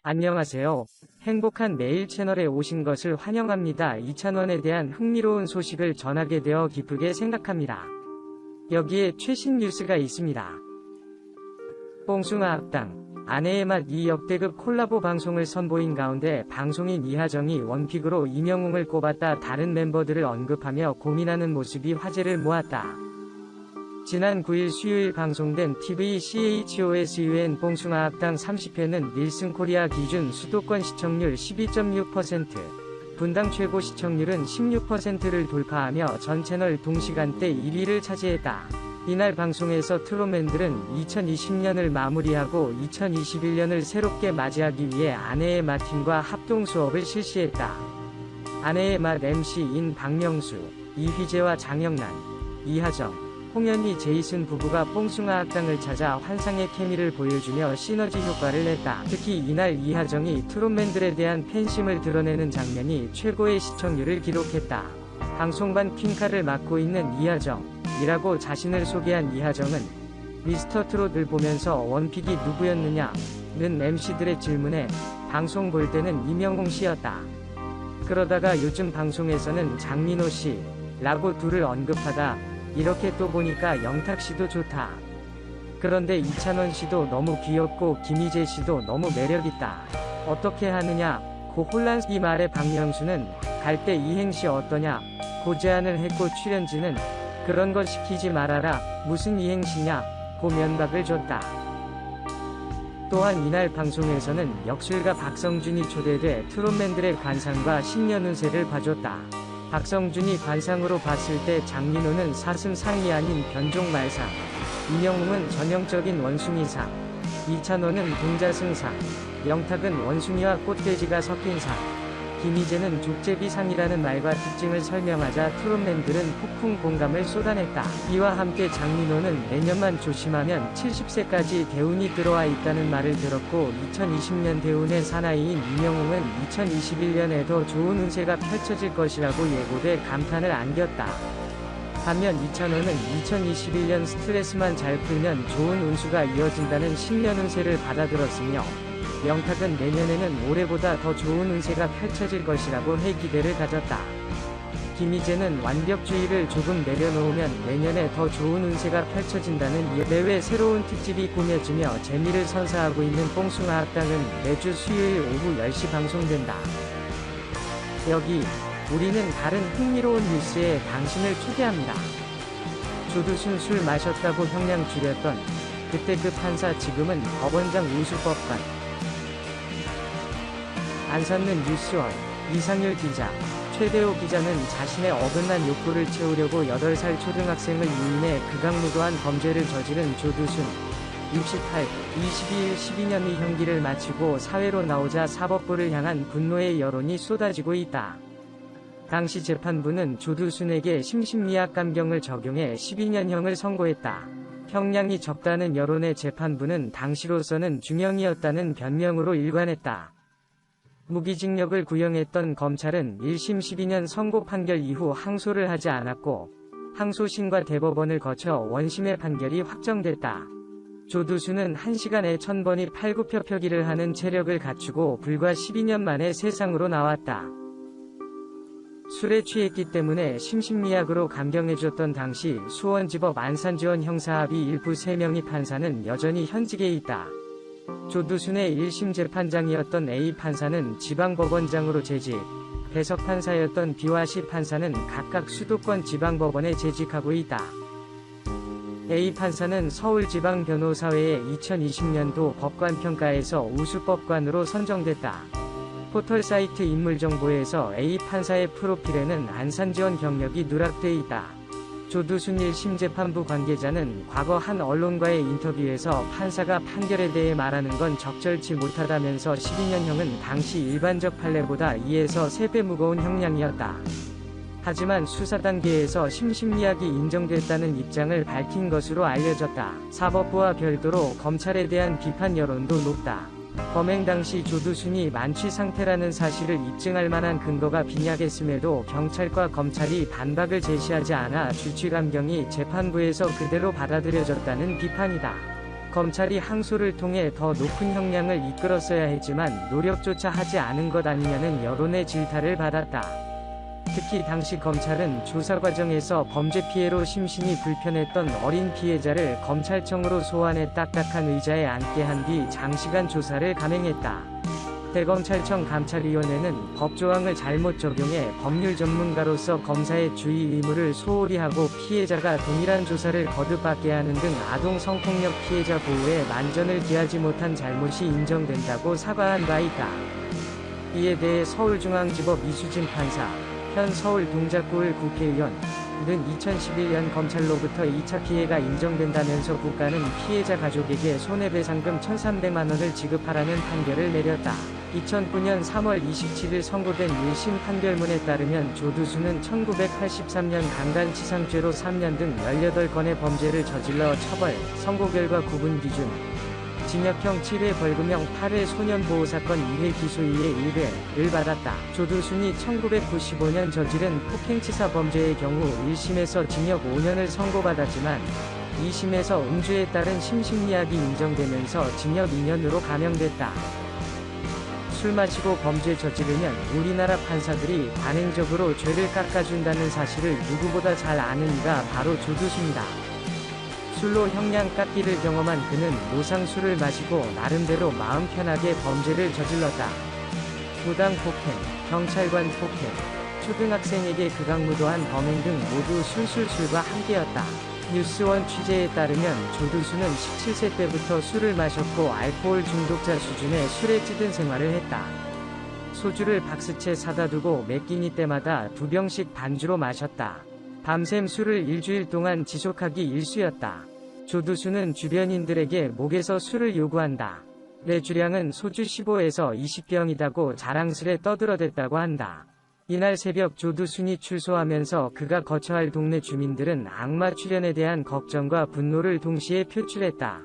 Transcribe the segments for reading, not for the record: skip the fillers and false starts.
안녕하세요. 행복한 매일 채널에 오신 것을 환영합니다. 이찬원에 대한 흥미로운 소식을 전하게 되어 기쁘게 생각합니다. 여기에 최신 뉴스가 있습니다. 뽕숭아 악당, 아내의 맛 이 역대급 콜라보 방송을 선보인 가운데 방송인 이하정이 원픽으로 임영웅을 꼽았다. 다른 멤버들을 언급하며 고민하는 모습이 화제를 모았다. 지난 9일 수요일 방송된 TV CHOSUN 뽕숭아 악당 30회는 닐슨 코리아 기준 수도권 시청률 12.6%, 분당 최고 시청률은 16%를 돌파하며 전 채널 동시간대 1위를 차지했다. 이날 방송에서 트롯맨들은 2020년을 마무리하고 2021년을 새롭게 맞이하기 위해 아내의 맛 팀과 합동 수업을 실시했다. 아내의 맛 MC인 박명수, 이휘재와 장영란, 이하정, 홍현희, 제이슨 부부가 뽕숭아 악당을 찾아 환상의 케미를 보여주며 시너지 효과를 냈다. 특히 이날 이하정이 트롯맨들에 대한 팬심을 드러내는 장면이 최고의 시청률을 기록했다. 방송반 퀸카를 맡고 있는 이하정이라고 자신을 소개한 이하정은 미스터트롯을 보면서 원픽이 누구였느냐는 MC들의 질문에 방송 볼 때는 임영웅 씨였다. 그러다가 요즘 방송에서는 장민호 씨라고 둘을 언급하다 이렇게 또 보니까 영탁 씨도 좋다. 그런데 이찬원 씨도 너무 귀엽고 김희재 씨도 너무 매력있다. 어떻게 하느냐? 고 혼란. 이 말에 박명수는 갈 때 이행시 어떠냐? 고 제안을 했고 출연진은 그런 거 시키지 말아라. 무슨 이행시냐? 고 면박을 줬다. 또한 이날 방송에서는 역술가 박성준이 초대돼 트롯맨들의 관상과 신년 운세를 봐줬다. 박성준이 관상으로 봤을 때 장민호는 사슴상이 아닌 변종말상, 임영웅은 전형적인 원숭이상, 이찬원은 동자승상, 영탁은 원숭이와 꽃돼지가 섞인 상, 김희재는 족제비상이라는 말과 특징을 설명하자 트롯맨들은 폭풍 공감을 쏟아냈다. 이와 함께 장민호는 내년만 조심하면 70세까지 대운이 들어와 있다는 말을 들었고 2020년 대운의 사나이인 임영웅은 2021년에도 좋은 운세가 펼쳐질 것이라고 예고돼 감탄을 안겼다. 반면 이찬원은 2021년 스트레스만 잘 풀면 좋은 운수가 이어진다는 신년 운세를 받아들었으며 영탁은 내년에는 올해보다 더 좋은 운세가 펼쳐질 것이라고 해 기대를 가졌다. 김희재는 완벽주의를 조금 내려놓으면 내년에 더 좋은 운세가 펼쳐진다는 내외 새로운 특집이 꾸며지며 재미를 선사하고 있는 뽕숭아 악당은 매주 수요일 오후 10시 방송된다. 여기 우리는 다른 흥미로운 뉴스에 당신을 초대합니다. 조두순 술 마셨다고 형량 줄였던 그때 그 판사 지금은 법원장 우수법관. 안산는 뉴스원, 이상율 기자. 최대호 기자는 자신의 어긋난 욕구를 채우려고 8살 초등학생을 유인해 극악무도한 범죄를 저지른 조두순 68, 22일 12년의 형기를 마치고 사회로 나오자 사법부를 향한 분노의 여론이 쏟아지고 있다. 당시 재판부는 조두순에게 심신미약 감경을 적용해 12년형을 선고했다. 형량이 적다는 여론에 재판부는 당시로서는 중형이었다는 변명으로 일관했다. 무기징역을 구형했던 검찰은 1심 12년 선고 판결 이후 항소를 하지 않았고 항소심과 대법원을 거쳐 원심의 판결이 확정됐다. 조두순은 1시간에 1000번이 팔굽혀펴기를 하는 체력을 갖추고 불과 12년 만에 세상으로 나왔다. 술에 취했기 때문에 심신미약으로 감경해줬던 당시 수원지법 안산지원 형사합의 일부 3명의 판사는 여전히 현직에 있다. 조두순의 1심 재판장이었던 A 판사는 지방법원장으로 재직, 배석 판사였던 B와 C 판사는 각각 수도권 지방법원에 재직하고 있다. A 판사는 서울지방변호사회의 2020년도 법관평가에서 우수법관으로 선정됐다. 포털사이트 인물정보에서 A 판사의 프로필에는 안산지원 경력이 누락돼 있다. 조두순 1심 재판부 관계자는 과거 한 언론과의 인터뷰에서 판사가 판결에 대해 말하는 건 적절치 못하다면서 12년형은 당시 일반적 판례보다 2에서 3배 무거운 형량이었다. 하지만 수사 단계에서 심신미약이 인정됐다는 입장을 밝힌 것으로 알려졌다. 사법부와 별도로 검찰에 대한 비판 여론도 높다. 범행 당시 조두순이 만취 상태라는 사실을 입증할 만한 근거가 빈약했음에도 경찰과 검찰이 반박을 제시하지 않아 주취감경이 재판부에서 그대로 받아들여졌다는 비판이다. 검찰이 항소를 통해 더 높은 형량을 이끌었어야 했지만 노력조차 하지 않은 것 아니냐는 여론의 질타를 받았다. 특히 당시 검찰은 조사 과정에서 범죄 피해로 심신이 불편했던 어린 피해자를 검찰청으로 소환해 딱딱한 의자에 앉게 한 뒤 장시간 조사를 감행했다. 대검찰청 감찰위원회는 법조항을 잘못 적용해 법률 전문가로서 검사의 주의 의무를 소홀히 하고 피해자가 동일한 조사를 거듭받게 하는 등 아동 성폭력 피해자 보호에 만전을 기하지 못한 잘못이 인정된다고 사과한 바 있다. 이에 대해 서울중앙지법 이수진 판사, 현 서울동작구을 국회의원은 2011년 검찰로부터 2차 피해가 인정된다면서 국가는 피해자 가족에게 손해배상금 1,300만원을 지급하라는 판결을 내렸다. 2009년 3월 27일 선고된 1심 판결문에 따르면 조두수는 1983년 강간치상죄로 3년 등 18건의 범죄를 저질러 처벌, 선고 결과 구분 기준 징역형 7회 벌금형 8회 소년보호사건 2회 기소유예 1회를 받았다. 조두순이 1995년 저지른 폭행치사 범죄의 경우 1심에서 징역 5년을 선고받았지만 2심에서 음주에 따른 심신미약이 인정되면서 징역 2년으로 감형됐다. 술 마시고 범죄 저지르면 우리나라 판사들이 관행적으로 죄를 깎아준다는 사실을 누구보다 잘 아는 이가 바로 조두순이다. 술로 형량 깎기를 경험한 그는 노상술을 마시고 나름대로 마음 편하게 범죄를 저질렀다. 무당 폭행, 경찰관 폭행, 초등학생에게 극악무도한 범행 등 모두 술술술과 함께였다. 뉴스원 취재에 따르면 조두수는 17세 때부터 술을 마셨고 알코올 중독자 수준의 술에 찌든 생활을 했다. 소주를 박스채 사다 두고 매 끼니 때마다 2병씩 반주로 마셨다. 밤샘 술을 일주일 동안 지속하기 일쑤였다. 조두수는 주변인들에게 목에서 술을 요구한다. 내 주량은 소주 15에서 20병이다고 자랑스레 떠들어댔다고 한다. 이날 새벽 조두순이 출소하면서 그가 거처할 동네 주민들은 악마 출현에 대한 걱정과 분노를 동시에 표출했다.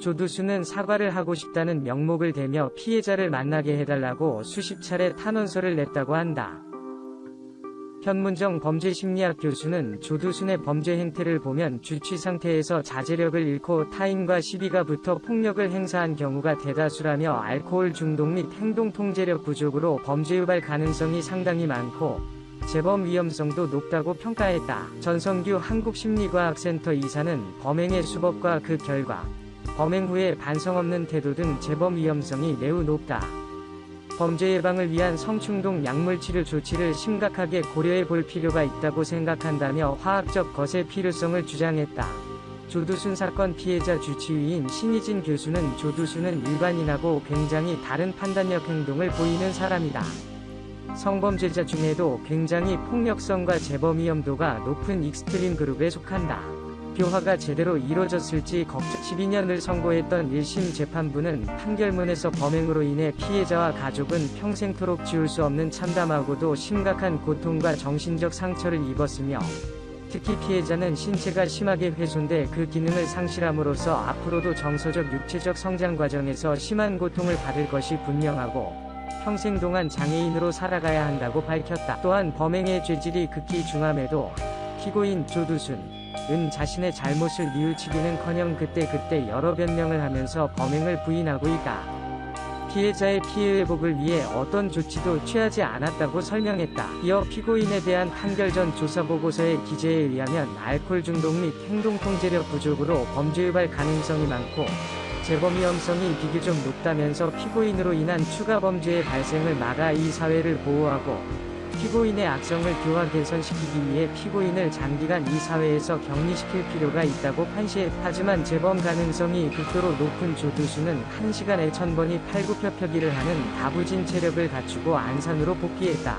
조두순은 사과를 하고 싶다는 명목을 대며 피해자를 만나게 해달라고 수십 차례 탄원서를 냈다고 한다. 현문정 범죄심리학 교수는 조두순의 범죄 행태를 보면 주취 상태에서 자제력을 잃고 타인과 시비가 붙어 폭력을 행사한 경우가 대다수라며 알코올 중독 및 행동 통제력 부족으로 범죄 유발 가능성이 상당히 많고 재범 위험성도 높다고 평가했다. 전성규 한국심리과학센터 이사는 범행의 수법과 그 결과, 범행 후에 반성 없는 태도 등 재범 위험성이 매우 높다. 범죄 예방을 위한 성충동 약물치료 조치를 심각하게 고려해 볼 필요가 있다고 생각한다며 화학적 거세 필요성을 주장했다. 조두순 사건 피해자 주치의인 신희진 교수는 조두순은 일반인하고 굉장히 다른 판단력 행동을 보이는 사람이다. 성범죄자 중에도 굉장히 폭력성과 재범 위험도가 높은 익스트림 그룹에 속한다. 교화가 제대로 이뤄졌을지 걱정. 12년을 선고했던 1심 재판부는 판결문에서 범행으로 인해 피해자와 가족은 평생토록 지울 수 없는 참담하고도 심각한 고통과 정신적 상처를 입었으며 특히 피해자는 신체가 심하게 훼손돼 그 기능을 상실함으로써 앞으로도 정서적 육체적 성장 과정에서 심한 고통을 받을 것이 분명하고 평생 동안 장애인으로 살아가야 한다고 밝혔다. 또한 범행의 죄질이 극히 중함에도 피고인 조두순은 자신의 잘못을 뉘우치기는커녕 그때 여러 변명을 하면서 범행을 부인하고 있다. 피해자의 피해 회복을 위해 어떤 조치도 취하지 않았다고 설명했다. 이어 피고인에 대한 판결 전 조사보고서의 기재에 의하면 알코올 중독 및 행동통제력 부족으로 범죄 유발 가능성이 많고 재범 위험성이 비교적 높다면서 피고인으로 인한 추가 범죄의 발생을 막아 이 사회를 보호하고 피고인의 악성을 교화 개선시키기 위해 피고인을 장기간 이 사회에서 격리시킬 필요가 있다고 판시했다. 하지만 재범 가능성이 극도로 높은 조두순은 1시간에 1000번이 팔굽혀펴기를 하는 다부진 체력을 갖추고 안산으로 복귀했다.